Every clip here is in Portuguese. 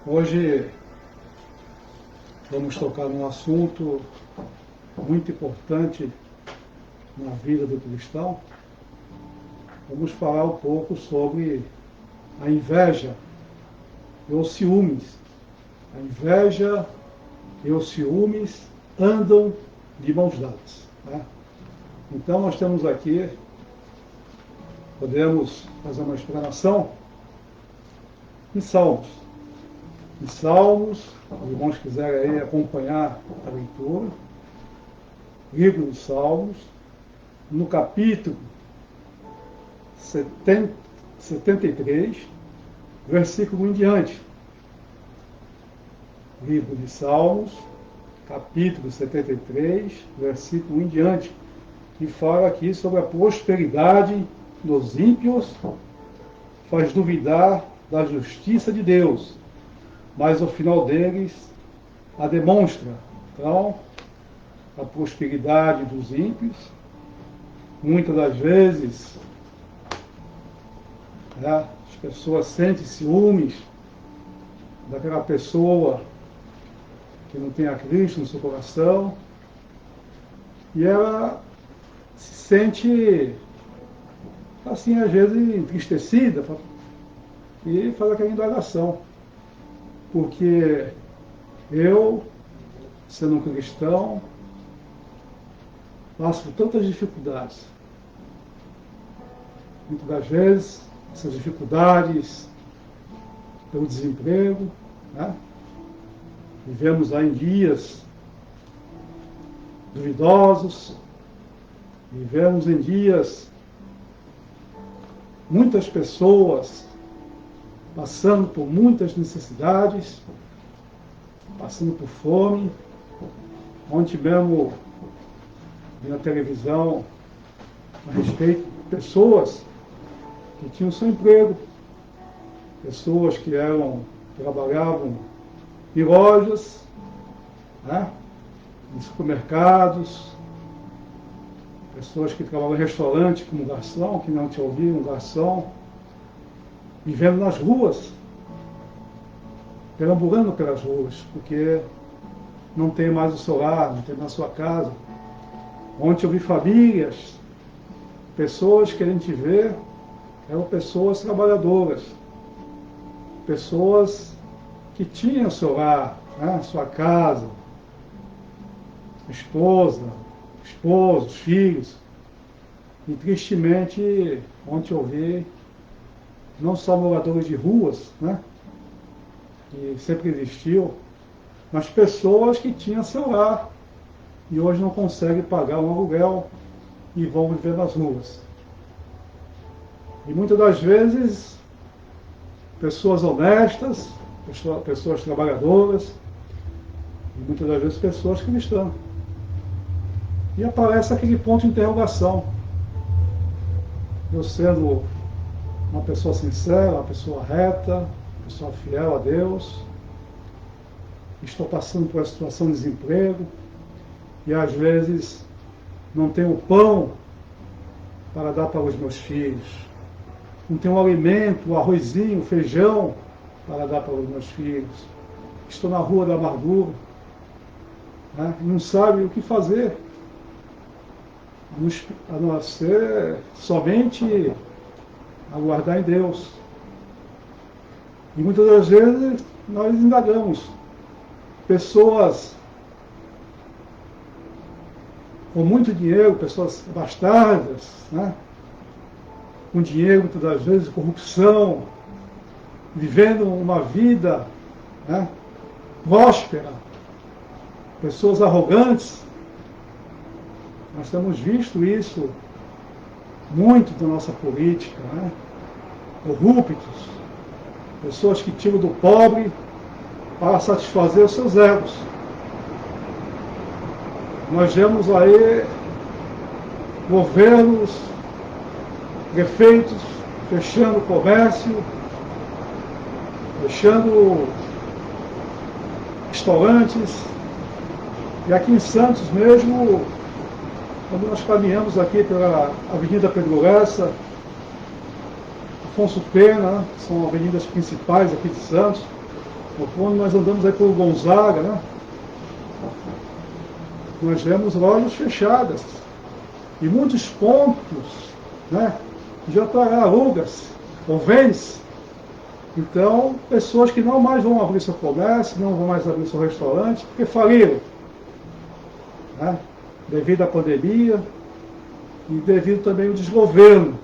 Hoje vamos tocar num assunto muito importante na vida do cristão. Vamos falar um pouco sobre a inveja e os ciúmes. A inveja e os ciúmes andam de mãos dadas, né? Então nós temos aqui, podemos fazer uma explanação em Salmos. Em Salmos, os irmãos quiserem aí acompanhar a leitura, livro dos Salmos, no capítulo 73, versículo em diante. Livro de Salmos, capítulo 73, versículo em diante, que fala aqui sobre a prosperidade dos ímpios, faz duvidar da justiça de Deus, mas o final deles a demonstra. Então, a prosperidade dos ímpios, muitas das vezes, as pessoas sentem ciúmes daquela pessoa que não tem a Cristo no seu coração, e ela se sente, assim, às vezes entristecida, e faz aquela indagação. Porque eu, sendo um cristão, passo por tantas dificuldades. Muitas das vezes, essas dificuldades pelo desemprego, né? Vivemos aí em dias duvidosos, vivemos em dias muitas pessoas passando por muitas necessidades, passando por fome. Ontem tivemos na televisão a respeito de pessoas que tinham seu emprego, pessoas que trabalhavam em lojas, né, em supermercados, pessoas que trabalhavam em restaurante como garçom, que não tinham ouvido um garçom, vivendo nas ruas, perambulando pelas ruas, porque não tem mais o seu lar, não tem mais a sua casa. Ontem eu vi famílias, pessoas que a gente vê, eram pessoas trabalhadoras, pessoas que tinham seu lar, né, sua casa, esposa, esposos, filhos. E tristemente, ontem eu vi não só moradores de ruas, né, que sempre existiu, mas pessoas que tinham seu lar e hoje não conseguem pagar um aluguel e vão viver nas ruas. E muitas das vezes, pessoas honestas, pessoas trabalhadoras, e muitas das vezes pessoas cristãs. E aparece aquele ponto de interrogação. Eu sendo uma pessoa sincera, uma pessoa reta, uma pessoa fiel a Deus, estou passando por uma situação de desemprego e às vezes não tenho pão para dar para os meus filhos, não tenho alimento, um arrozinho, um feijão para dar para os meus filhos, estou na rua da amargura, né, e não sabe o que fazer, a não ser somente aguardar em Deus. E muitas das vezes nós indagamos. Pessoas com muito dinheiro, pessoas bastardas, né? Com dinheiro, muitas das vezes, corrupção, vivendo uma vida, né, próspera, pessoas arrogantes. Nós temos visto isso muito na nossa política, né? Corruptos, pessoas que tiram do pobre para satisfazer os seus egos. Nós vemos aí governos, prefeitos fechando o comércio, fechando restaurantes. E aqui em Santos mesmo, quando nós caminhamos aqui pela Avenida Pedro Lessa, Afonso Pena, são avenidas principais aqui de Santos, ou quando nós andamos aí por Gonzaga, né? Nós vemos lojas fechadas e muitos pontos, né, de tartarugas ou vens. Então, pessoas que não mais vão abrir seu comércio, não vão mais abrir seu restaurante, porque faliram, né, devido à pandemia e devido também ao desgoverno,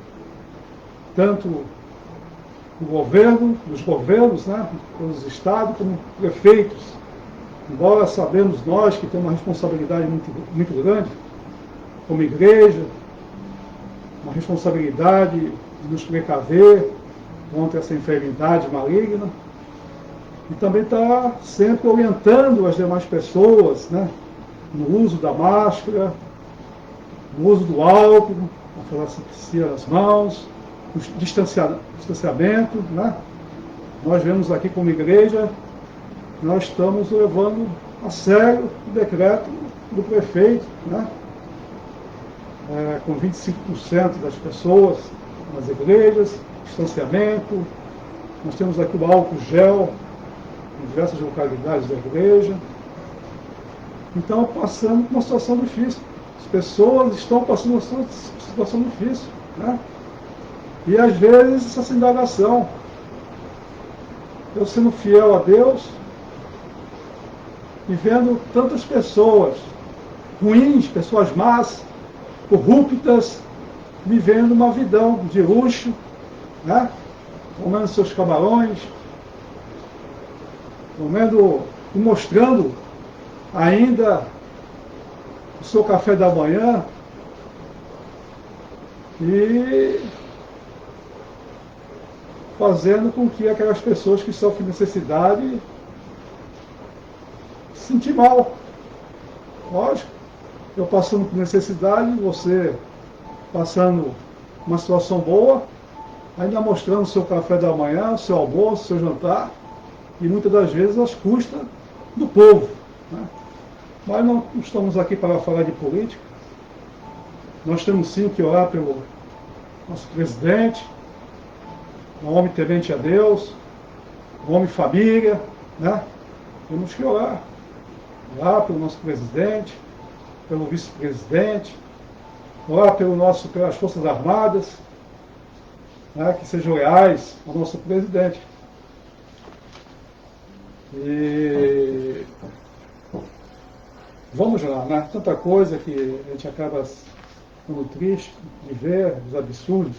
tanto do governo, dos governos, né, pelos estados, como prefeitos. Embora sabemos nós que temos uma responsabilidade muito grande, como igreja, uma responsabilidade de nos precaver contra essa enfermidade maligna, e também está sempre orientando as demais pessoas, né, no uso da máscara, no uso do álcool, a asepsia das mãos, o distanciamento, né? Nós vemos aqui como igreja, nós estamos levando a sério o decreto do prefeito, né? Com 25% das pessoas nas igrejas, distanciamento. Nós temos aqui o álcool gel em diversas localidades da igreja. Então, passando por uma situação difícil. As pessoas estão passando uma situação difícil, né? E às vezes essa indagação, eu sendo fiel a Deus e vendo tantas pessoas ruins, pessoas más, corruptas, vivendo uma vidão de luxo, né? Comendo seus camarões, comendo e mostrando ainda o seu café da manhã e fazendo com que aquelas pessoas que sofrem necessidade se sentir mal. Lógico, eu passando por necessidade, você passando uma situação boa, ainda mostrando o seu café da manhã, o seu almoço, o seu jantar, e muitas das vezes às custas do povo, né? Mas não estamos aqui para falar de política. Nós temos sim que orar pelo nosso presidente, um homem temente a Deus, um homem família, né? Temos que orar. Orar pelo nosso presidente, pelo vice-presidente, orar pelas Forças Armadas, né? Que sejam leais ao nosso presidente. E vamos lá, né? Tanta coisa que a gente acaba ficando triste de ver, os absurdos.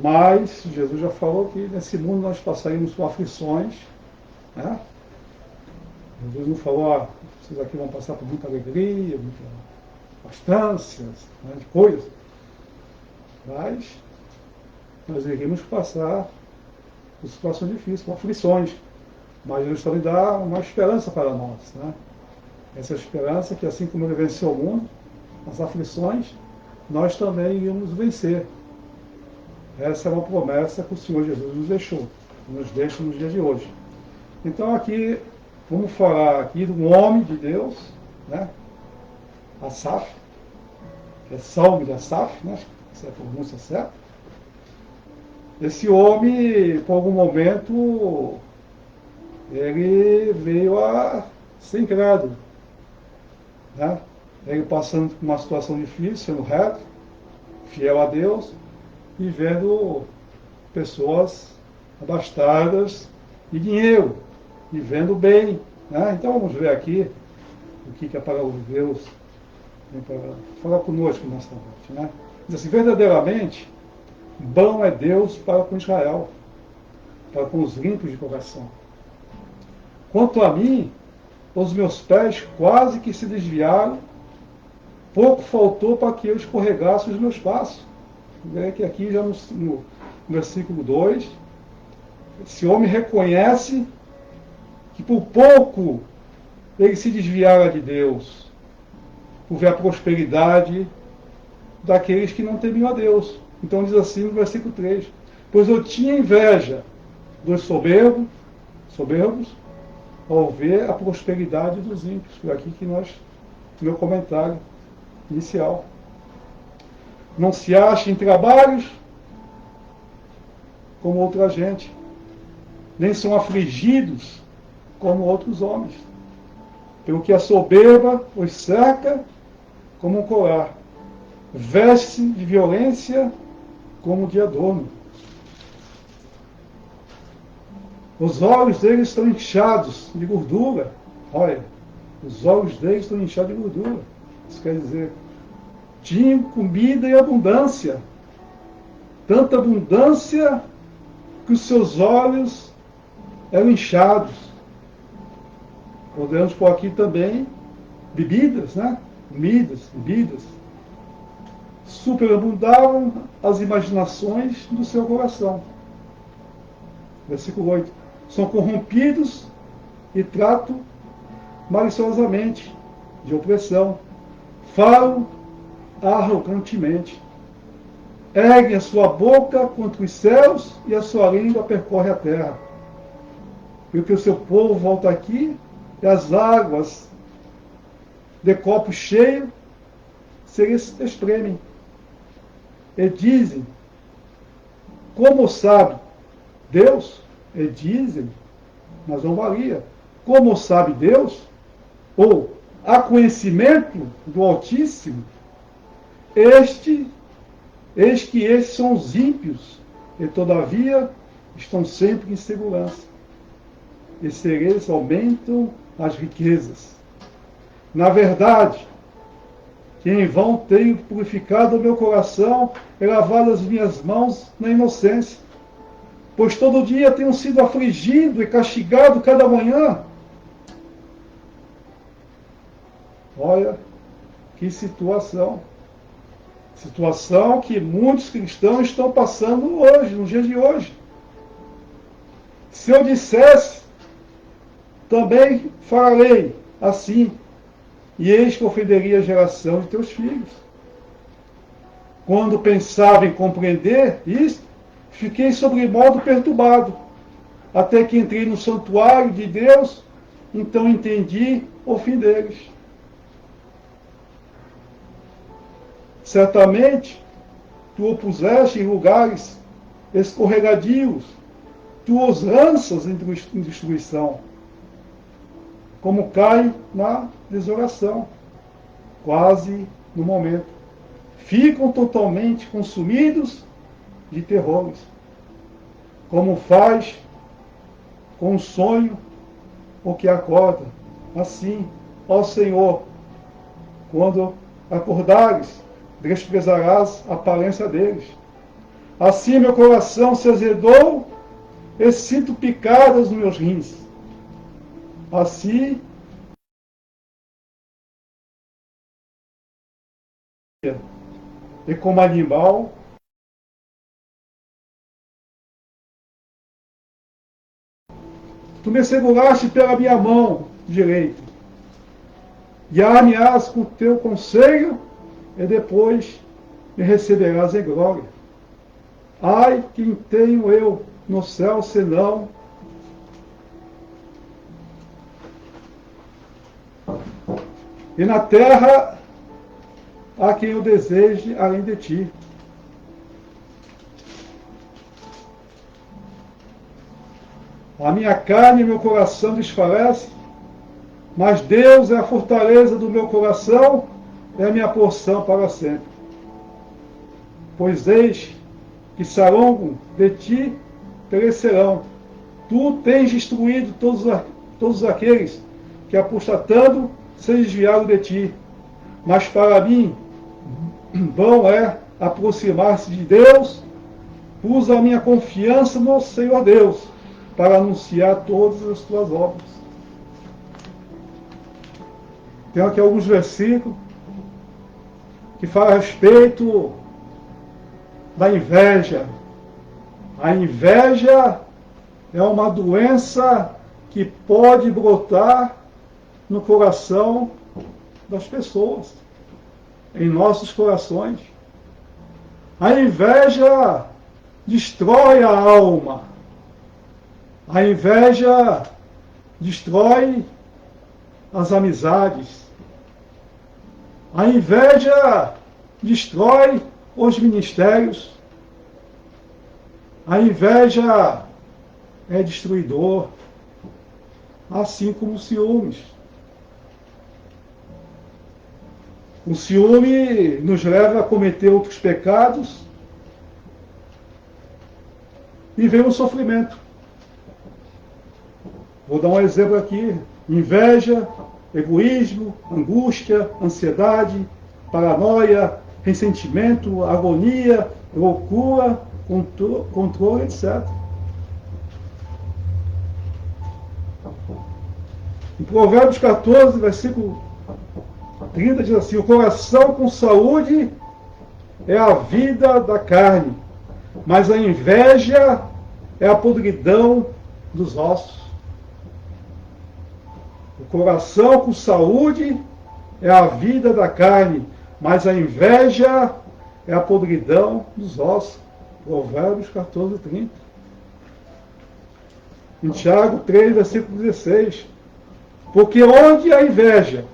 Mas Jesus já falou que nesse mundo nós passaríamos por aflições, né? Jesus não falou, vocês aqui vão passar por muita alegria, muita abstância, né, de coisas. Mas nós iríamos passar por situações difíceis, por aflições. Mas Jesus também dá uma esperança para nós, né? Essa esperança que assim como ele venceu o mundo, as aflições, nós também iríamos vencer. Essa é uma promessa que o Senhor Jesus nos deixou, nos deixa nos dias de hoje. Então aqui, vamos falar aqui de um homem de Deus, né? Asaf, que é Salmo de Asaf, né? Essa é a pronúncia certa. Esse homem, por algum momento, ele veio a ser incrédulo, né? Ele passando por uma situação difícil, sendo reto, fiel a Deus, e vendo pessoas abastadas de dinheiro, e vendo bem, né? Então vamos ver aqui o que a palavra de Deus tem para falar conosco nesta noite, né? Diz assim, verdadeiramente, bom é Deus para com Israel, para com os limpos de coração. Quanto a mim, os meus pés quase que se desviaram, pouco faltou para que eu escorregasse os meus passos. Vê que aqui já no versículo 2, esse homem reconhece que por pouco ele se desviara de Deus, por ver a prosperidade daqueles que não temiam a Deus. Então diz assim no versículo 3, pois eu tinha inveja dos soberbos, ao ver a prosperidade dos ímpios. Foi aqui que meu comentário inicial. Não se acha em trabalhos como outra gente, nem são afligidos como outros homens. Pelo que a soberba os cerca como um colar, veste de violência como de adorno. Os olhos deles estão inchados de gordura. Olha, os olhos deles estão inchados de gordura. Isso quer dizer, tinham comida em abundância. Tanta abundância que os seus olhos eram inchados. Podemos pôr aqui também bebidas, né? Comidas, bebidas. Superabundavam as imaginações do seu coração. Versículo 8. São corrompidos e tratam maliciosamente, de opressão. Falam arrogantemente. Erguem a sua boca contra os céus e a sua língua percorre a terra. Porque o seu povo volta aqui e as águas de copo cheio se espremem. E dizem, como sabe Deus? E dizem, mas não valia. Como sabe Deus? Ou há conhecimento do Altíssimo? Eis que estes são os ímpios, e todavia estão sempre em segurança. E eles aumentam as riquezas. Na verdade, que em vão tenho purificado o meu coração e lavado as minhas mãos na inocência. Pois todo dia tenho sido afligido e castigado cada manhã. Olha que situação. Situação que muitos cristãos estão passando hoje, no dia de hoje. Se eu dissesse, também farei assim, e eis que ofenderia a geração de teus filhos. Quando pensava em compreender isto, fiquei sobremodo perturbado, até que entrei no santuário de Deus, então entendi o fim deles. Certamente, tu o puseste em lugares escorregadios, tu os lanças em destruição, como cai na desolação, quase no momento. Ficam totalmente consumidos de terrores, como faz com um sonho o que acorda. Assim, ó Senhor, quando acordares, desprezarás a aparência deles. Assim meu coração se azedou e sinto picadas nos meus rins. Assim, e como animal, tu me seguraste pela minha mão direita, guiar-me-ás com teu conselho, e depois me receberás em glória. Ai, quem tenho eu no céu, senão e na terra há quem eu deseje além de ti. A minha carne e meu coração desfalecem, mas Deus é a fortaleza do meu coração, é a minha porção para sempre. Pois eis que salongam de ti perecerão. Tu tens destruído todos aqueles que, apostatando, se desviaram de ti. Mas para mim, bom é aproximar-se de Deus, pus a minha confiança no Senhor Deus, para anunciar todas as tuas obras. Tem aqui alguns versículos que falam a respeito da inveja. A inveja é uma doença que pode brotar no coração das pessoas, em nossos corações. A inveja destrói a alma. A inveja destrói as amizades. A inveja destrói os ministérios. A inveja é destruidor. assim como os ciúmes. O ciúme nos leva a cometer outros pecados e vem o sofrimento. Vou dar um exemplo aqui: inveja, egoísmo, angústia, ansiedade, paranoia, ressentimento, agonia, loucura, controle, etc. Em Provérbios 14, versículo 30 diz assim: o coração com saúde é a vida da carne, mas a inveja é a podridão dos ossos. O coração com saúde é a vida da carne, mas a inveja é a podridão dos ossos. Provérbios 14, 30. Em Tiago 3, versículo 16. Porque onde há inveja,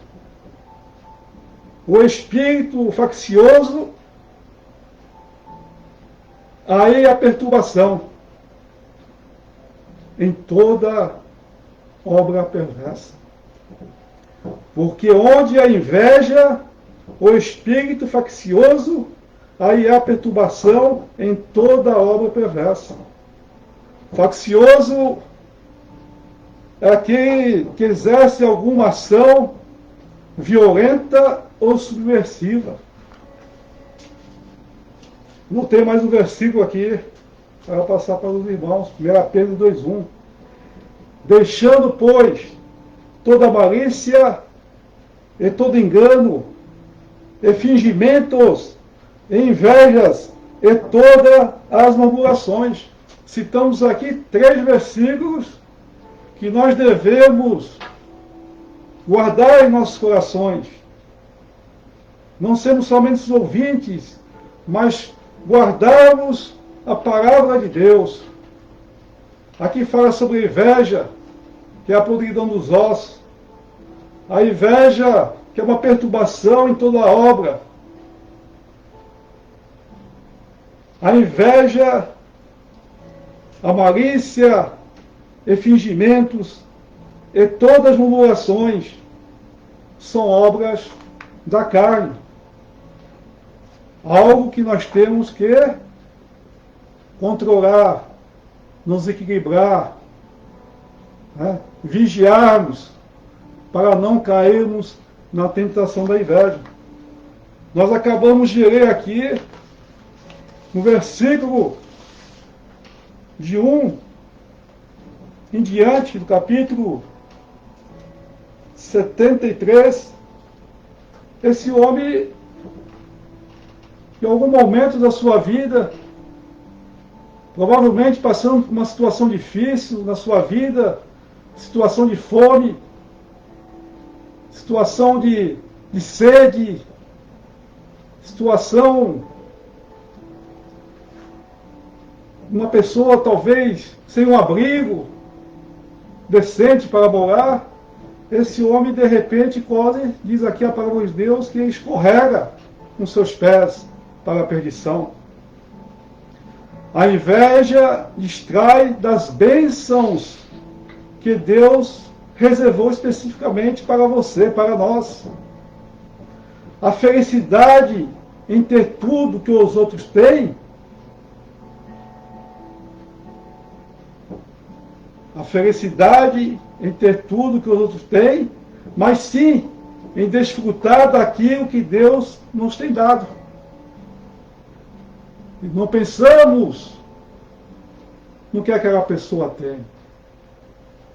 o espírito faccioso, aí a perturbação em toda obra perversa. Porque onde há inveja, o espírito faccioso, aí há perturbação em toda obra perversa. Faccioso é aquele que exerce alguma ação violenta ou subversiva. Não tem mais um versículo aqui para passar para os irmãos. 1 Pedro 2,1. Deixando, pois, toda malícia e todo engano, e fingimentos, e invejas, e todas as murmurações. Citamos aqui 3 versículos que nós devemos guardar em nossos corações. Não sermos somente os ouvintes, mas guardarmos a palavra de Deus. Aqui fala sobre inveja, que é a podridão dos ossos. A inveja, que é uma perturbação em toda a obra. A inveja, a malícia e fingimentos e todas as murmurações são obras da carne. Algo que nós temos que controlar, nos equilibrar, né? Vigiarmos para não cairmos na tentação da inveja. Nós acabamos de ler aqui no versículo de 1 em diante, do capítulo 73, esse homem, em algum momento da sua vida, provavelmente passando por uma situação difícil na sua vida, situação de fome, situação de sede, situação, uma pessoa talvez sem um abrigo decente para morar. Esse homem de repente corre, diz aqui a palavra de Deus, que escorrega com seus pés para a perdição. A inveja distrai das bênçãos que Deus reservou especificamente para você, para nós. A felicidade em ter tudo que os outros têm, a felicidade em ter tudo que os outros têm, mas sim em desfrutar daquilo que Deus nos tem dado. E não pensamos no que aquela pessoa tem.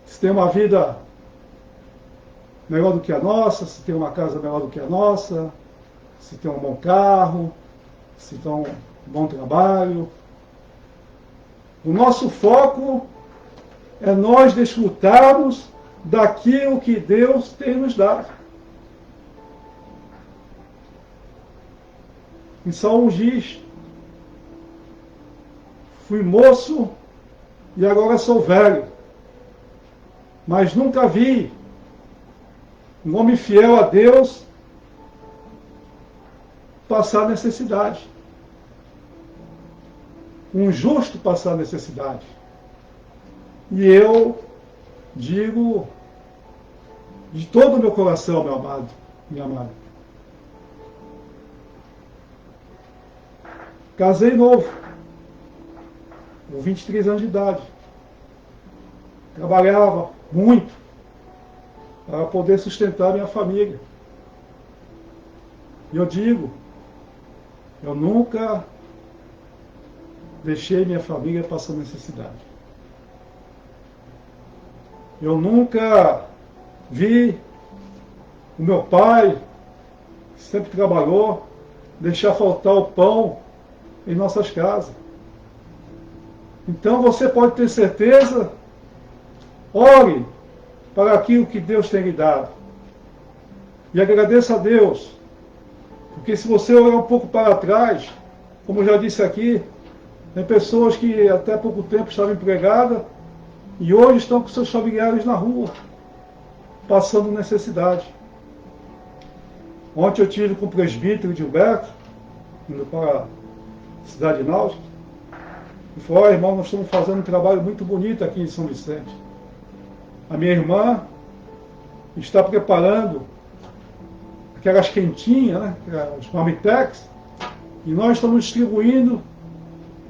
Se tem uma vida melhor do que a nossa, se tem uma casa melhor do que a nossa, se tem um bom carro, se tem um bom trabalho. O nosso foco é nós desfrutarmos daquilo que Deus tem nos dado. Em Salmos diz: fui moço e agora sou velho, mas nunca vi um homem fiel a Deus passar necessidade. Um justo passar necessidade. E eu digo De todo o meu coração, meu amado, minha amada. Casei novo, com 23 anos de idade. Trabalhava muito para poder sustentar minha família. E eu digo, eu nunca deixei minha família passar necessidade. Eu nunca vi o meu pai, que sempre trabalhou, deixar faltar o pão em nossas casas. Então você pode ter certeza, ore para aquilo que Deus tem lhe dado. E agradeça a Deus, porque se você olhar um pouco para trás, como eu já disse aqui, tem pessoas que até pouco tempo estavam empregadas e hoje estão com seus familiares na rua, passando necessidade. Ontem eu tive com o presbítero Gilberto, indo para a cidade de Náutica, e falou, irmão, nós estamos fazendo um trabalho muito bonito aqui em São Vicente. A minha irmã está preparando aquelas quentinhas, né, os marmitex, e nós estamos distribuindo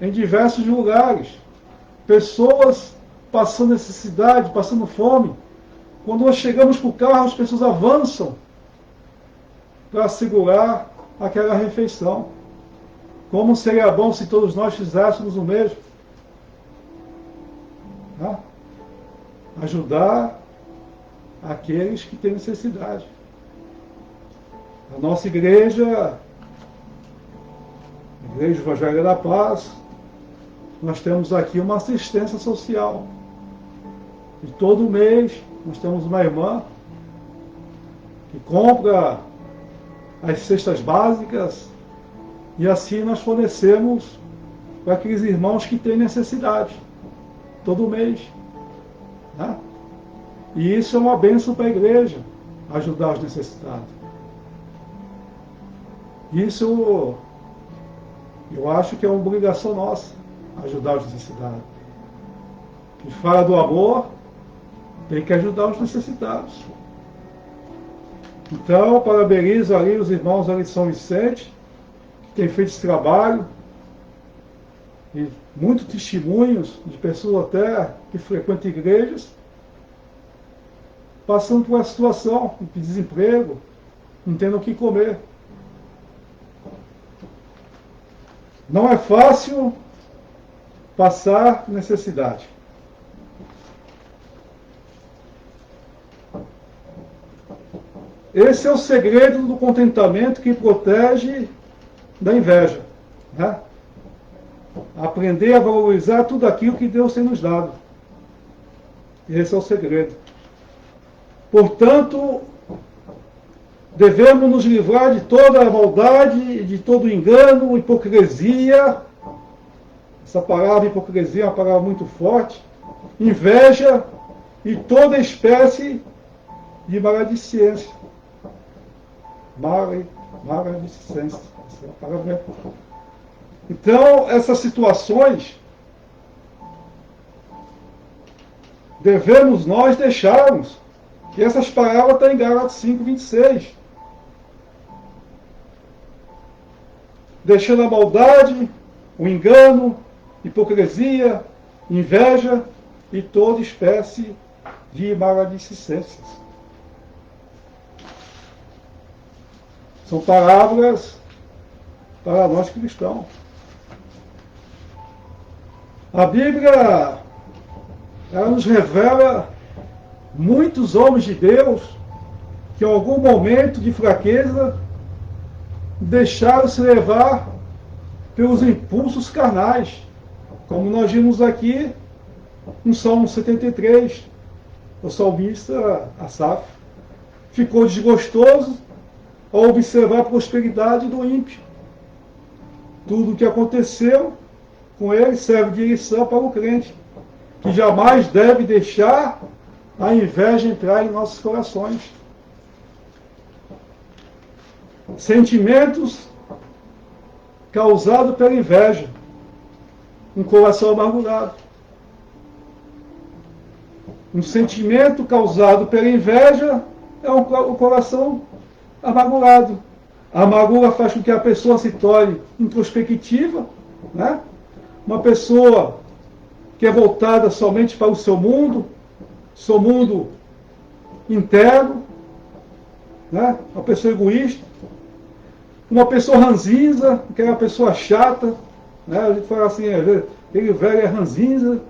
em diversos lugares. Pessoas passando necessidade, passando fome. Quando nós chegamos com o carro, as pessoas avançam para segurar aquela refeição. Como seria bom se todos nós fizéssemos o mesmo? Tá? Ajudar aqueles que têm necessidade. A nossa igreja, a Igreja Evangélica da Paz, nós temos aqui uma assistência social. E todo mês nós temos uma irmã que compra as cestas básicas e assim nós fornecemos para aqueles irmãos que têm necessidade. Todo mês. Né? E isso é uma bênção para a igreja, ajudar os necessitados. Isso eu acho que é uma obrigação nossa, ajudar os necessitados. E fala do amor, tem que ajudar os necessitados. Então, parabenizo ali os irmãos ali de São Vicente, que têm feito esse trabalho, e muitos testemunhos de pessoas até que frequentam igrejas, passando por uma situação de desemprego, não tendo o que comer. Não é fácil passar necessidade. Esse é o segredo do contentamento que protege da inveja. Né? Aprender a valorizar tudo aquilo que Deus tem nos dado. Esse é o segredo. Portanto, devemos nos livrar de toda a maldade, de todo engano, hipocrisia. Essa palavra hipocrisia é uma palavra muito forte. Inveja e toda espécie de maledicência. Maledicência. Essa é a palavra. Então, essas situações devemos nós deixarmos. E essas palavras estão em Gálatas 5:26. Deixando a maldade, o engano, hipocrisia, inveja e toda espécie de maledicências. São palavras para nós cristãos. A Bíblia, ela nos revela muitos homens de Deus que em algum momento de fraqueza deixaram-se levar pelos impulsos carnais, como nós vimos aqui no Salmo 73, o salmista Asaf ficou desgostoso ao observar a prosperidade do ímpio. Tudo o que aconteceu com ele serve de lição para o crente, que jamais deve deixar a inveja entrar em nossos corações. Sentimentos causados pela inveja. Um coração amargurado. Um sentimento causado pela inveja é um coração amargurado. A amargura faz com que a pessoa se torne introspectiva, né? Uma pessoa que é voltada somente para o seu mundo interno, né? Uma pessoa egoísta, uma pessoa ranzinza, que é uma pessoa chata, né? A gente fala assim, ele velho é ranzinza,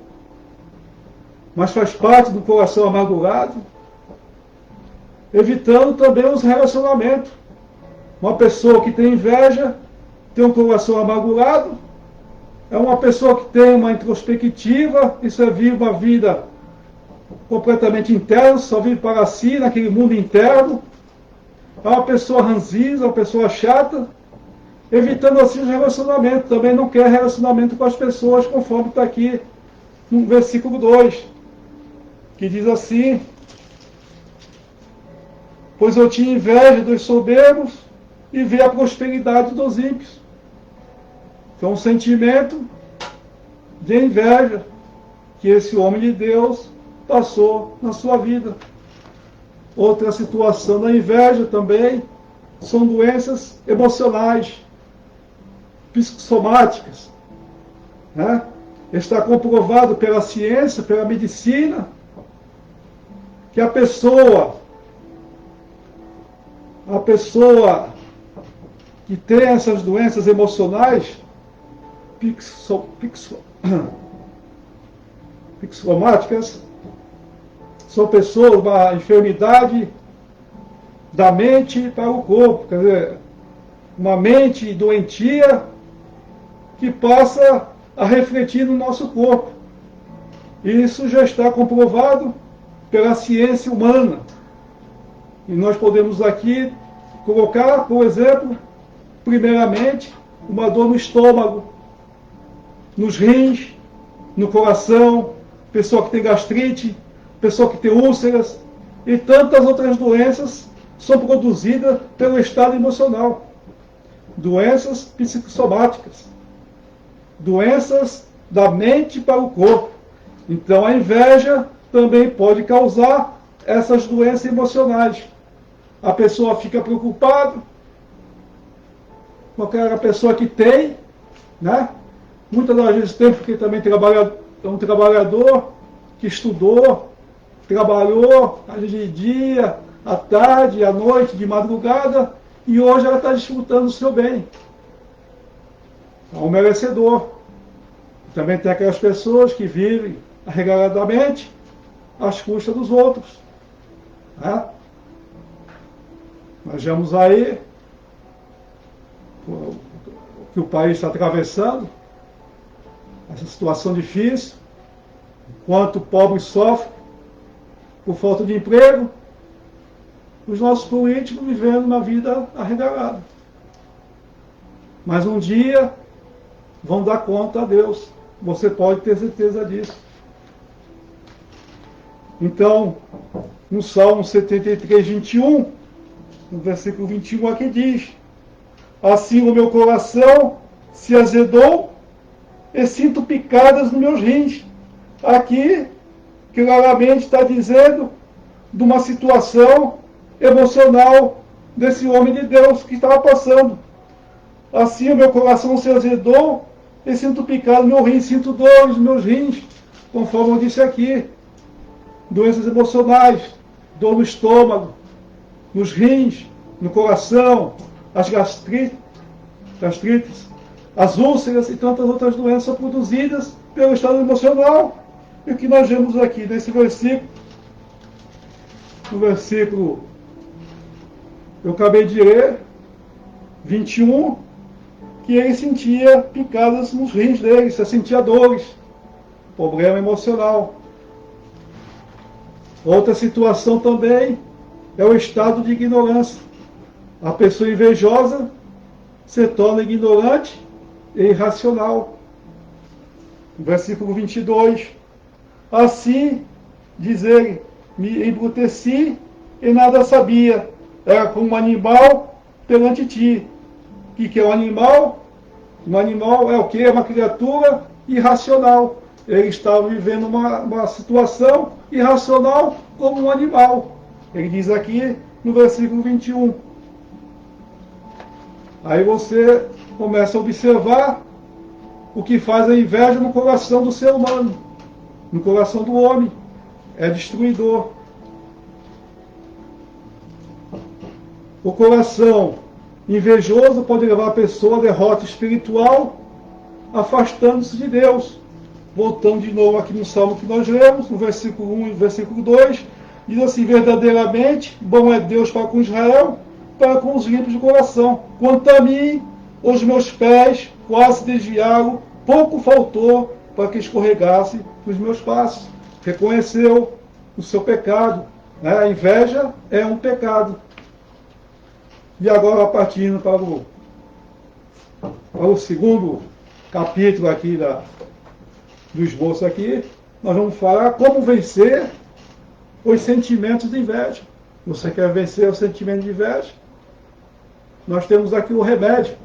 mas faz parte do coração amargurado, evitando também os relacionamentos. Uma pessoa que tem inveja, tem um coração amargurado, é uma pessoa que tem uma introspectiva, isso é vive uma vida completamente interna, só vive para si, naquele mundo interno. É uma pessoa ranzinza, uma pessoa chata, evitando assim os relacionamentos. Também não quer relacionamento com as pessoas, conforme está aqui no versículo 2, que diz assim: pois eu tinha inveja dos soberbos e vi a prosperidade dos ímpios. Então, um sentimento de inveja que esse homem de Deus passou na sua vida. Outra situação da inveja também são doenças emocionais, psicossomáticas, né? Está comprovado pela ciência, pela medicina, que a pessoa que tem essas doenças emocionais psicossomáticas são pessoas, uma enfermidade da mente para o corpo, quer dizer, uma mente doentia que passa a refletir no nosso corpo. Isso já está comprovado pela ciência humana. E nós podemos aqui colocar, por exemplo, primeiramente, uma dor no estômago, nos rins, no coração, pessoa que tem gastrite, pessoa que tem úlceras, e tantas outras doenças são produzidas pelo estado emocional. Doenças psicossomáticas, doenças da mente para o corpo. Então a inveja também pode causar essas doenças emocionais. A pessoa fica preocupada com aquela pessoa que tem, né? Muitas das vezes tem, porque também é um trabalhador que estudou, trabalhou de dia, à tarde, à noite, de madrugada, e hoje ela está desfrutando do seu bem. É um merecedor. Também tem aquelas pessoas que vivem arregaladamente às custas dos outros, né? Nós vemos aí o que o país está atravessando, essa situação difícil, quanto o pobre sofre por falta de emprego, os nossos políticos vivendo uma vida arregalada. Mas um dia vão dar conta a Deus. Você pode ter certeza disso. Então, no Salmo 73, 21, no versículo 21 aqui diz: assim o meu coração se azedou e sinto picadas nos meus rins. Aqui, claramente está dizendo de uma situação emocional desse homem de Deus que estava passando. Assim o meu coração se azedou e sinto picado no meu rim, sinto dores nos meus rins, conforme eu disse aqui. Doenças emocionais, dor no estômago, nos rins, no coração, as gastrites, as úlceras e tantas outras doenças são produzidas pelo estado emocional. E o que nós vemos aqui nesse versículo, no versículo eu acabei de ler, 21, que ele sentia picadas nos rins dele, você sentia dores, problema emocional. Outra situação também é o estado de ignorância. A pessoa invejosa se torna ignorante e irracional. Versículo 22. Assim, diz ele, me embruteci e nada sabia. Era como um animal perante ti. O que é um animal? Um animal é o que? É uma criatura irracional. Ele estava vivendo uma situação irracional como um animal. Ele diz aqui no versículo 21. Aí você começa a observar o que faz a inveja no coração do ser humano, no coração do homem. É destruidor. O coração invejoso pode levar a pessoa à derrota espiritual, afastando-se de Deus. Voltando de novo aqui no Salmo que nós lemos, no versículo 1 e versículo 2, diz assim: verdadeiramente, bom é Deus para com Israel, para com os limpos de coração. Quanto a mim, os meus pés quase desviaram, pouco faltou para que escorregasse os meus passos. Reconheceu o seu pecado. Né? A inveja é um pecado. E agora, partindo para o segundo capítulo aqui do esboço aqui, nós vamos falar como vencer os sentimentos de inveja. Você quer vencer o sentimento de inveja? Nós temos aqui o remédio.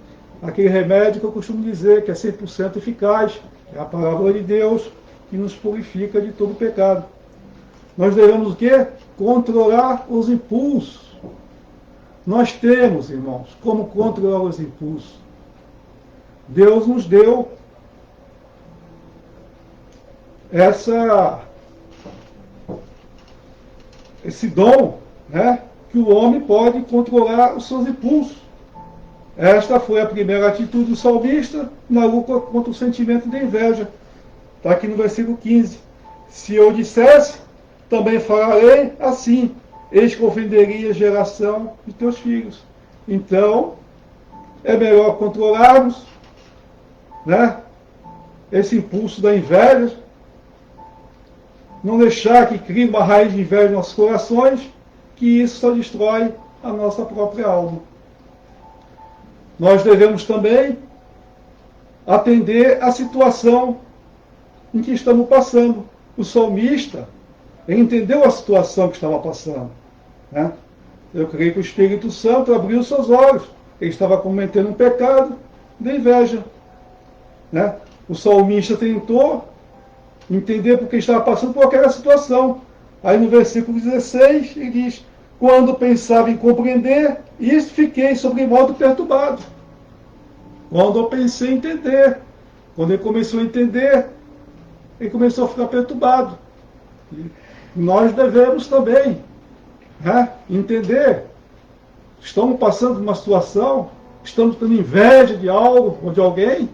Aquele remédio que eu costumo dizer que é 100% eficaz. É a palavra de Deus que nos purifica de todo pecado. Nós devemos o quê? Controlar os impulsos. Nós temos, irmãos, como controlar os impulsos. Deus nos deu esse dom, né, que o homem pode controlar os seus impulsos. Esta foi a primeira atitude do salmista na luta contra o sentimento de inveja. Está aqui no versículo 15. Se eu dissesse, também falarei assim, eis que ofenderia a geração de teus filhos. Então, é melhor controlarmos, né, esse impulso da inveja, não deixar que crie uma raiz de inveja nos nossos corações, que isso só destrói a nossa própria alma. Nós devemos também atender à situação em que estamos passando. O salmista, ele entendeu a situação que estava passando. Né? Eu creio que o Espírito Santo abriu seus olhos. Ele estava cometendo um pecado de inveja. Né? O salmista tentou entender porque estava passando por aquela situação. Aí no versículo 16 ele diz: quando pensava em compreender, isso fiquei sobremodo perturbado. Quando eu pensei em entender, quando ele começou a entender, ele começou a ficar perturbado. E nós devemos também, né, entender. Estamos passando por uma situação, estamos tendo inveja de algo ou de alguém.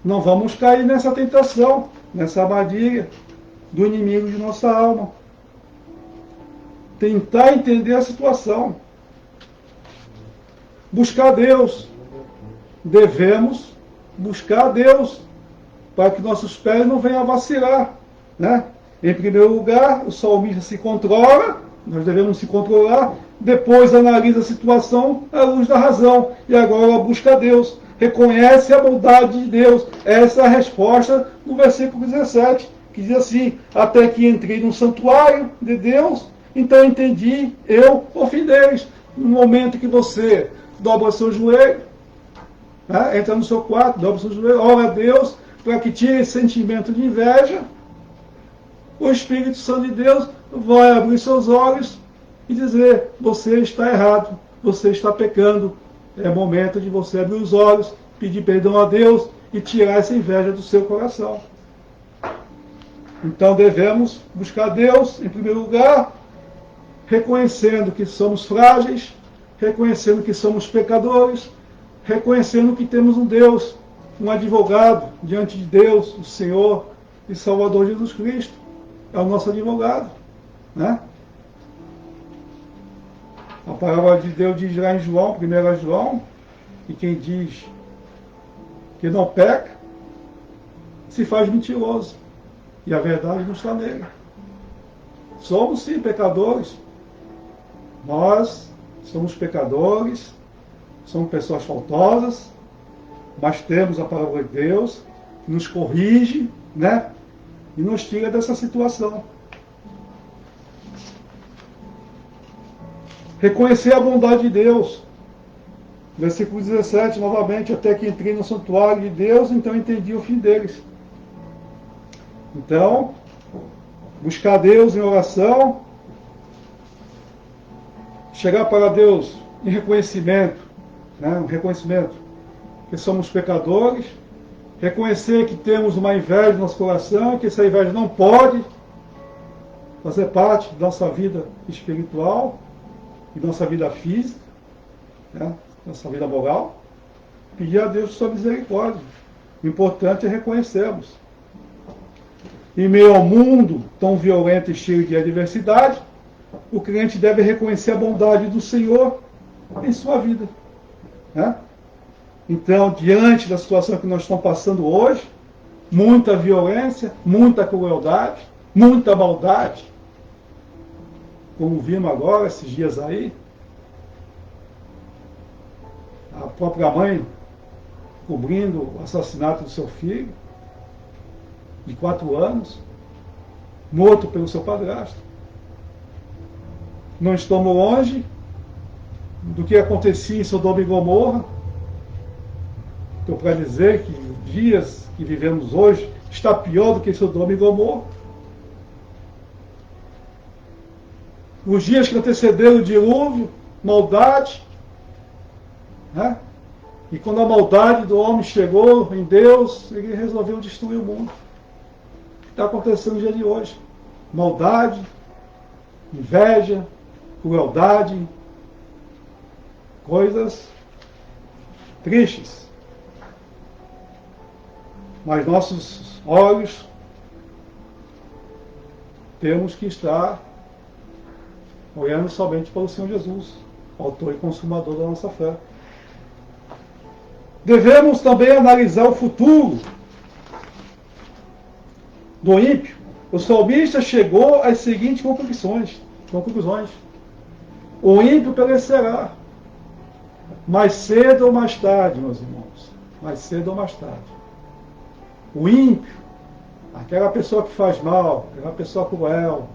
Não vamos cair nessa tentação, nessa armadilha do inimigo de nossa alma. Tentar entender a situação. Buscar Deus. Devemos buscar Deus para que nossos pés não venham a vacilar. Né? Em primeiro lugar, o salmista se controla, nós devemos se controlar, depois analisa a situação à luz da razão, e agora busca Deus. Reconhece a bondade de Deus. Essa é a resposta no versículo 17, que diz assim: até que entrei no santuário de Deus, então entendi eu o fim deles. No momento que você dobra seu joelho, né, entra no seu quarto, dobra seu joelho, ora a Deus para que tire esse sentimento de inveja, o Espírito Santo de Deus vai abrir seus olhos e dizer: você está errado, você está pecando. É momento de você abrir os olhos, pedir perdão a Deus e tirar essa inveja do seu coração. Então devemos buscar Deus, em primeiro lugar, reconhecendo que somos frágeis, reconhecendo que somos pecadores, reconhecendo que temos um Deus, um advogado diante de Deus, o Senhor e Salvador Jesus Cristo. É o nosso advogado. Né? A palavra de Deus diz lá em João, 1 João, que quem diz que não peca, se faz mentiroso. E a verdade não está nele. Somos sim pecadores. Nós somos pecadores, somos pessoas faltosas, mas temos a palavra de Deus, que nos corrige, né? E nos tira dessa situação. Reconhecer a bondade de Deus. Versículo 17, novamente, até que entrei no santuário de Deus, então entendi o fim deles. Então, buscar Deus em oração, chegar para Deus em reconhecimento, né? Um reconhecimento que somos pecadores, reconhecer que temos uma inveja no nosso coração, que essa inveja não pode fazer parte da nossa vida espiritual e da nossa vida física, né? Nossa vida moral. Pedir a Deus sua misericórdia. O importante é reconhecermos. Em meio ao mundo tão violento e cheio de adversidade, o crente deve reconhecer a bondade do Senhor em sua vida, né? Então, diante da situação que nós estamos passando hoje, muita violência, muita crueldade, muita maldade, como vimos agora, esses dias aí, a própria mãe cobrindo o assassinato do seu filho, de 4 anos, morto pelo seu padrasto. Não estamos longe do que acontecia em Sodoma e Gomorra. Estou para dizer que os dias que vivemos hoje está pior do que Sodoma e Gomorra. Os dias que antecederam o dilúvio, maldade, né? E quando a maldade do homem chegou em Deus, ele resolveu destruir o mundo. O que está acontecendo no dia de hoje? Maldade, inveja, crueldade, coisas tristes. Mas nossos olhos temos que estar olhando somente para o Senhor Jesus, autor e consumador da nossa fé. Devemos também analisar o futuro do ímpio. O salmista chegou às seguintes conclusões. O ímpio perecerá, mais cedo ou mais tarde, meus irmãos. Mais cedo ou mais tarde. O ímpio, aquela pessoa que faz mal, aquela pessoa cruel,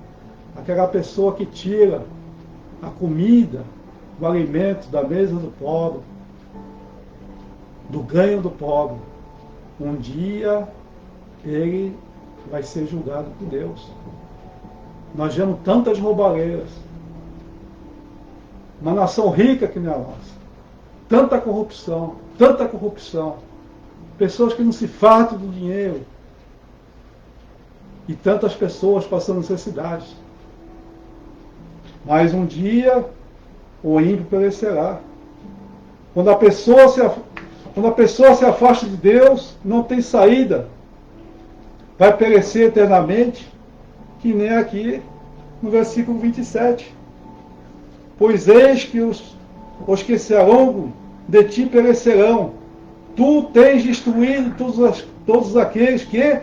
aquela pessoa que tira a comida, o alimento da mesa do pobre, do ganho do pobre, um dia ele vai ser julgado por Deus. Nós vemos tantas roubaleiras, uma nação rica que nem a nossa, tanta corrupção, pessoas que não se fartam do dinheiro, e tantas pessoas passando necessidades. Mas um dia o ímpio perecerá. Quando a pessoa se afasta de Deus, não tem saída. Vai perecer eternamente, que nem aqui no versículo 27. Pois eis que os que se alongam de ti perecerão. Tu tens destruído todos aqueles que,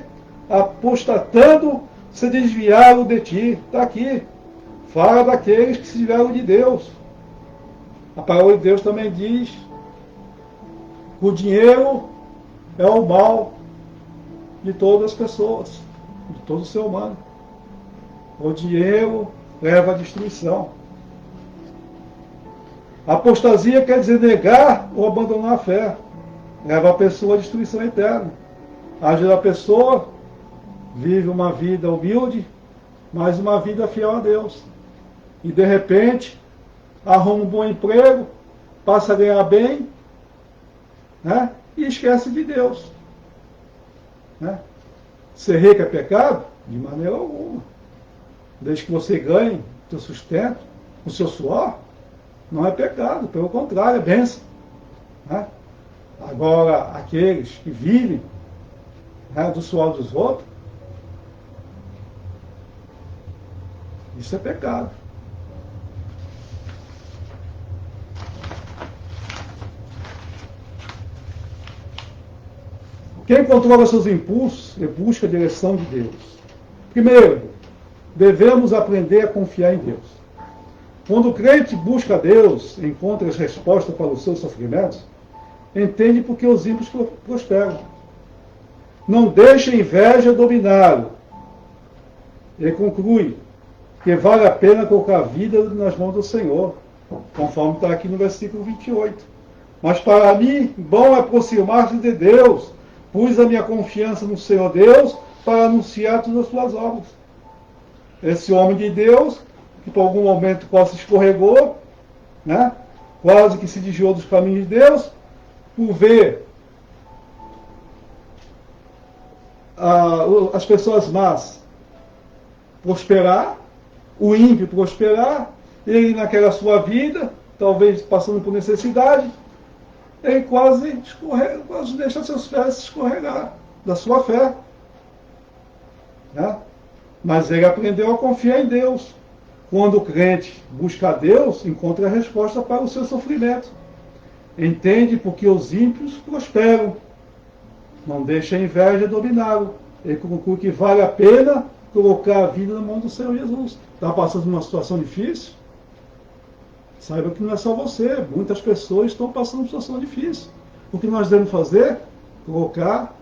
apostatando, se desviaram de ti. Está aqui. Fala daqueles que se desviaram de Deus. A palavra de Deus também diz que o dinheiro é o mal de todas as pessoas, de todo ser humano. O dinheiro leva à destruição. A apostasia quer dizer negar ou abandonar a fé. Leva a pessoa à destruição eterna. Às vezes a pessoa vive uma vida humilde, mas uma vida fiel a Deus. E de repente, arruma um bom emprego, passa a ganhar bem, né? E esquece de Deus. Né? Ser rico é pecado? De maneira alguma. Desde que você ganhe o seu sustento, o seu suor, não é pecado, pelo contrário, é bênção. Né? Agora, aqueles que vivem, né, do suor dos outros, isso é pecado. Quem controla seus impulsos e busca a direção de Deus? Primeiro, devemos aprender a confiar em Deus. Quando o crente busca a Deus, encontra as respostas para os seus sofrimentos, entende porque os ímpios prosperam. Não deixe a inveja dominá-lo. Ele conclui que vale a pena colocar a vida nas mãos do Senhor, conforme está aqui no versículo 28. Mas para mim, bom é aproximar-se de Deus. Pus a minha confiança no Senhor Deus para anunciar todas as suas obras. Esse homem de Deus, que por algum momento quase escorregou, né? Quase que se desviou dos caminhos de Deus, por ver as pessoas más prosperar, o ímpio prosperar, ele naquela sua vida, talvez passando por necessidade, ele quase deixa seus pés escorregar da sua fé. Né? Mas ele aprendeu a confiar em Deus. Quando o crente busca a Deus, encontra a resposta para o seu sofrimento. Entende porque os ímpios prosperam. Não deixa a inveja dominá-lo. Ele conclui que vale a pena colocar a vida na mão do Senhor Jesus. Está passando por uma situação difícil? Saiba que não é só você. Muitas pessoas estão passando por uma situação difícil. O que nós devemos fazer? Colocar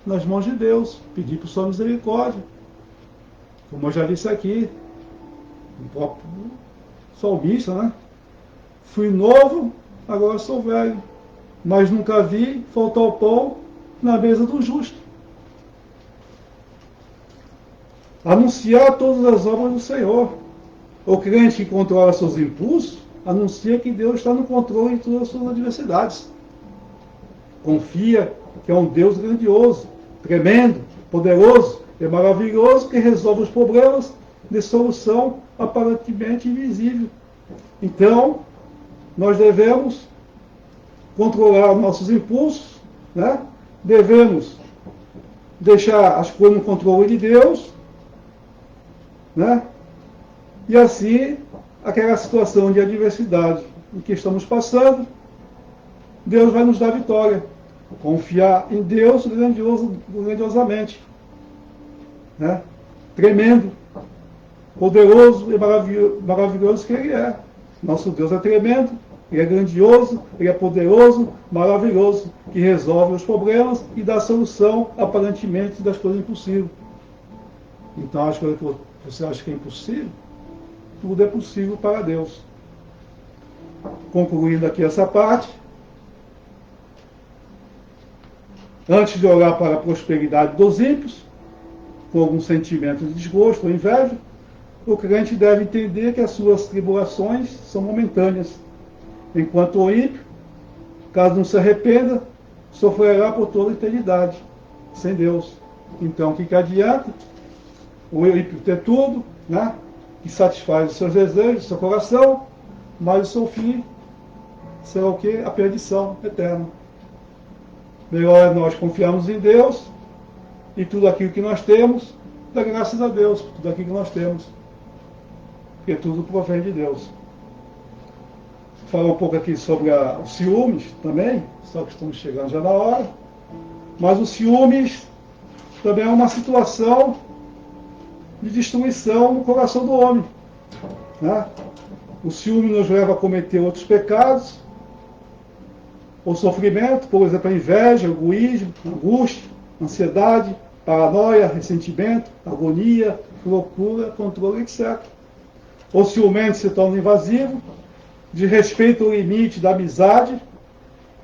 nas mãos de Deus. Pedir por sua misericórdia. Como eu já disse aqui, o próprio salmista, né? Fui novo, agora sou velho. Mas nunca vi faltar o pão na mesa do justo. Anunciar todas as obras do Senhor. O crente que controla seus impulsos, anuncia que Deus está no controle de todas as suas adversidades. Confia que é um Deus grandioso, tremendo, poderoso e maravilhoso, que resolve os problemas de solução aparentemente invisível. Então, nós devemos controlar nossos impulsos, né? Devemos deixar as coisas no controle de Deus, né? E assim, aquela situação de adversidade em que estamos passando, Deus vai nos dar vitória. Confiar em Deus grandiosamente, né? Tremendo, poderoso e maravilhoso que Ele é. Nosso Deus é tremendo, Ele é grandioso, Ele é poderoso, maravilhoso, que resolve os problemas e dá solução, aparentemente, das coisas impossíveis. Então, as coisas que você acha que é impossível, tudo é possível para Deus. Concluindo aqui essa parte, antes de orar para a prosperidade dos ímpios, com algum sentimento de desgosto ou inveja, o crente deve entender que as suas tribulações são momentâneas, enquanto o ímpio, caso não se arrependa, sofrerá por toda a eternidade, sem Deus. Então, o que adianta o ímpio ter tudo, né, que satisfaz os seus desejos, o seu coração, mas o seu fim será o quê? A perdição eterna. Melhor é nós confiarmos em Deus e tudo aquilo que nós temos, dá graças a Deus por tudo aquilo que nós temos. Porque tudo provém de Deus. Vou falar um pouco aqui sobre os ciúmes também, só que estamos chegando já na hora. Mas os ciúmes também é uma situação de destruição no coração do homem. Né? O ciúme nos leva a cometer outros pecados, o sofrimento, por exemplo, a inveja, o egoísmo, a angústia, a ansiedade, paranoia, ressentimento, agonia, loucura, controle, etc. O ciumento se torna invasivo, desrespeita o limite da amizade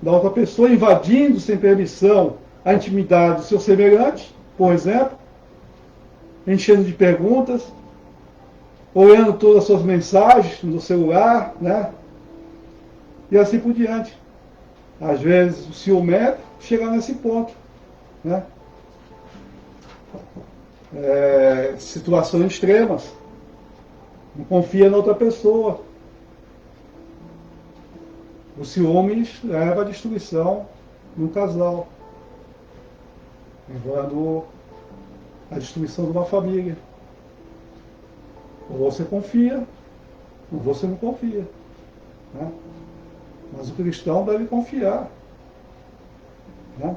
da outra pessoa, invadindo sem permissão a intimidade do seu semelhante, por exemplo, enchendo de perguntas, olhando todas as suas mensagens no celular, né? E assim por diante. Às vezes o ciumento chega nesse ponto, né? Situações extremas. Não confia na outra pessoa. O ciúmes leva à destruição de um casal, levando à destruição de uma família. Ou você confia, ou você não confia. Né? Mas o cristão deve confiar. Né?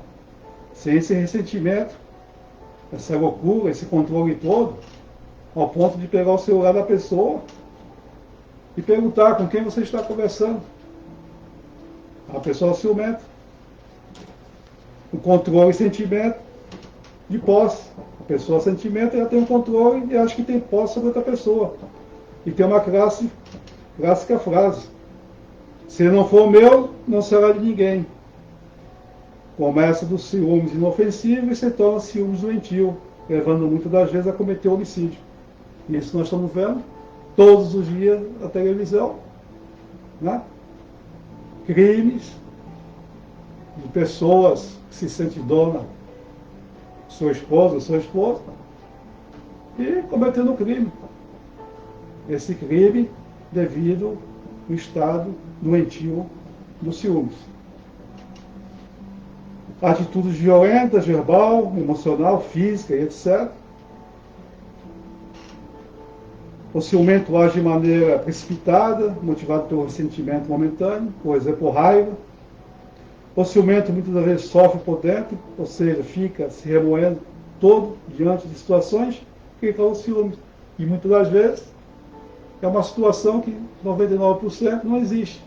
Sem esse ressentimento, essa loucura, esse controle todo, ao ponto de pegar o celular da pessoa e perguntar com quem você está conversando. A pessoa ciumenta. O controle e sentimento de posse. A pessoa sentimenta e ela tem um controle e acha que tem posse sobre outra pessoa. E tem uma clássica frase: se não for meu, não será de ninguém. Começa dos ciúmes inofensivos e se torna ciúmes doentio, levando muitas das vezes a cometer homicídio. E isso nós estamos vendo todos os dias na televisão. né? Crimes de pessoas que se sentem dona sua esposa, sua esposa, e cometendo crime. Esse crime devido ao estado doentio do ciúmes. Atitudes violentas, verbal, emocional, física e etc. O ciumento age de maneira precipitada, motivado pelo ressentimento momentâneo, por exemplo, por raiva. O ciumento muitas vezes sofre por dentro, ou seja, fica se remoendo todo diante de situações que causam ciúmes. E muitas das vezes é uma situação que 99% não existe.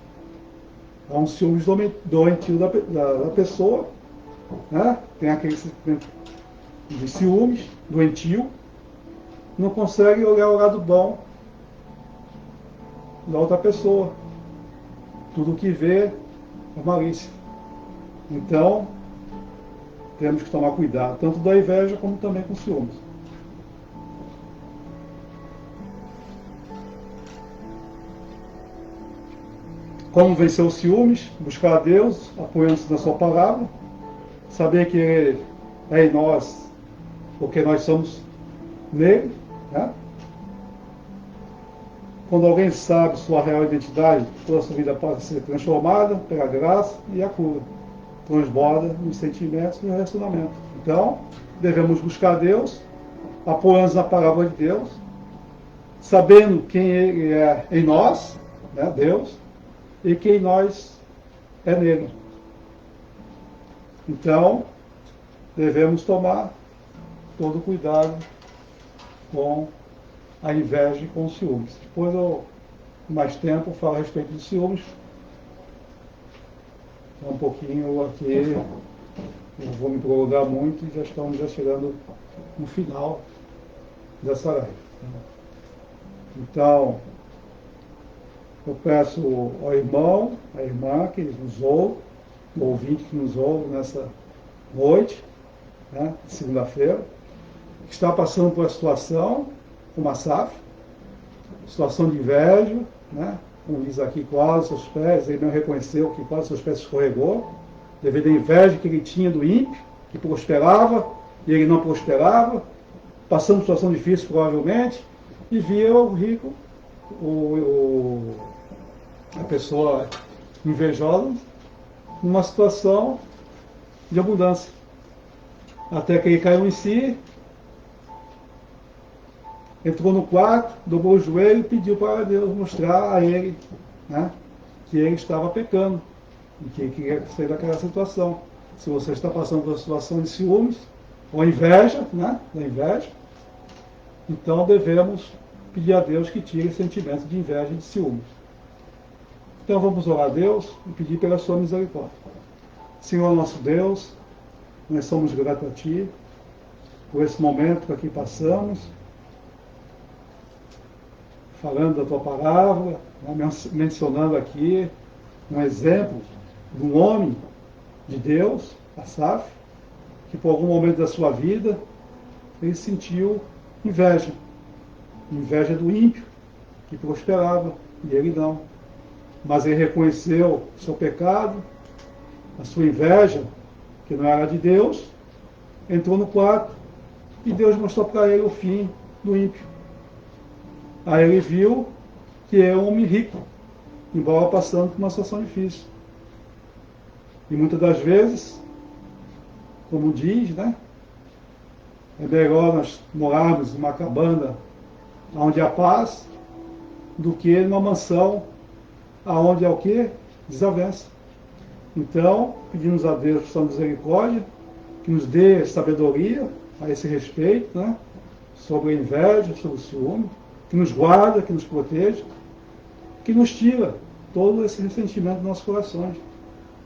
Há um ciúmes doentio da pessoa, né? Tem aquele sentimento de ciúmes doentio, não consegue olhar o lado bom da outra pessoa. Tudo que vê é malícia. Então, temos que tomar cuidado, tanto da inveja como também com ciúmes. Como vencer os ciúmes? Buscar a Deus, apoiando-se na sua palavra, saber que Ele é em nós, porque nós somos nele, né? Quando alguém sabe sua real identidade, toda a sua vida pode ser transformada pela graça e a cura. Transborda nos sentimentos e no relacionamento. Então, devemos buscar Deus, apoiando-nos na palavra de Deus, sabendo quem Ele é em nós, né, Deus, e quem nós é nele. Então, devemos tomar todo cuidado com a inveja e com os ciúmes. Depois eu, com mais tempo, falo a respeito dos ciúmes. Um pouquinho aqui, não vou me prolongar muito, e já estamos chegando no final dessa live. Então, eu peço ao irmão, à irmã que nos ouve, o ouvinte que nos ouve nessa noite, né, segunda-feira, que está passando por uma situação, como a SAF, situação de inveja, né? Como diz aqui, quase seus pés, ele não reconheceu que quase seus pés escorregou, devido à inveja que ele tinha do ímpio, que prosperava, e ele não prosperava, passando por situação difícil provavelmente, e via o rico, a pessoa invejosa, numa situação de abundância. Até que ele caiu em si, entrou no quarto, dobrou o joelho e pediu para Deus mostrar a ele, né, que ele estava pecando e que ele queria sair daquela situação. Se você está passando por uma situação de ciúmes ou inveja, né, da inveja, então devemos pedir a Deus que tire esse sentimento de inveja e de ciúmes. Então vamos orar a Deus e pedir pela sua misericórdia. Senhor nosso Deus, nós somos gratos a Ti por esse momento que aqui passamos, falando da Tua palavra, né, mencionando aqui um exemplo de um homem de Deus, Asaf, que por algum momento da sua vida ele sentiu inveja do ímpio, que prosperava, e ele não. Mas ele reconheceu o seu pecado, a sua inveja, que não era de Deus, entrou no quarto e Deus mostrou para ele o fim do ímpio. Aí ele viu que é um homem rico, embora passando por uma situação difícil. E muitas das vezes, como diz, né, é melhor nós morarmos numa cabana onde há paz, do que numa mansão aonde há o quê? Desavença. Então, pedimos a Deus por sua misericórdia, que nos dê sabedoria a esse respeito, né, sobre a inveja, sobre o ciúme, que nos guarda, que nos proteja, que nos tira todo esse ressentimento dos nossos corações,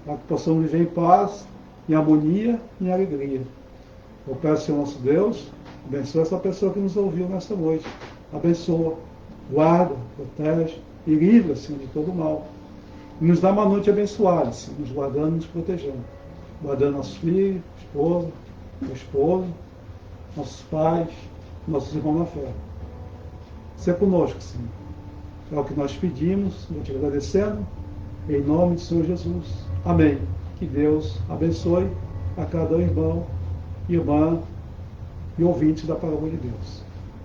para que possamos viver em paz, em harmonia e em alegria. Eu peço, Senhor nosso Deus, abençoe essa pessoa que nos ouviu nesta noite. Abençoa, guarda, protege e livra, Senhor, de todo mal. E nos dá uma noite abençoada, Senhor, nos guardando e nos protegendo. Guardando nossos filhos, esposa, esposo, nossos pais, nossos irmãos na fé. Seja conosco, Senhor. É o que nós pedimos, vou te agradecendo, em nome de Senhor Jesus. Amém. Que Deus abençoe a cada irmão, irmã e ouvinte da palavra de Deus.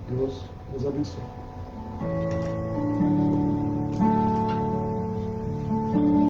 Deus os abençoe.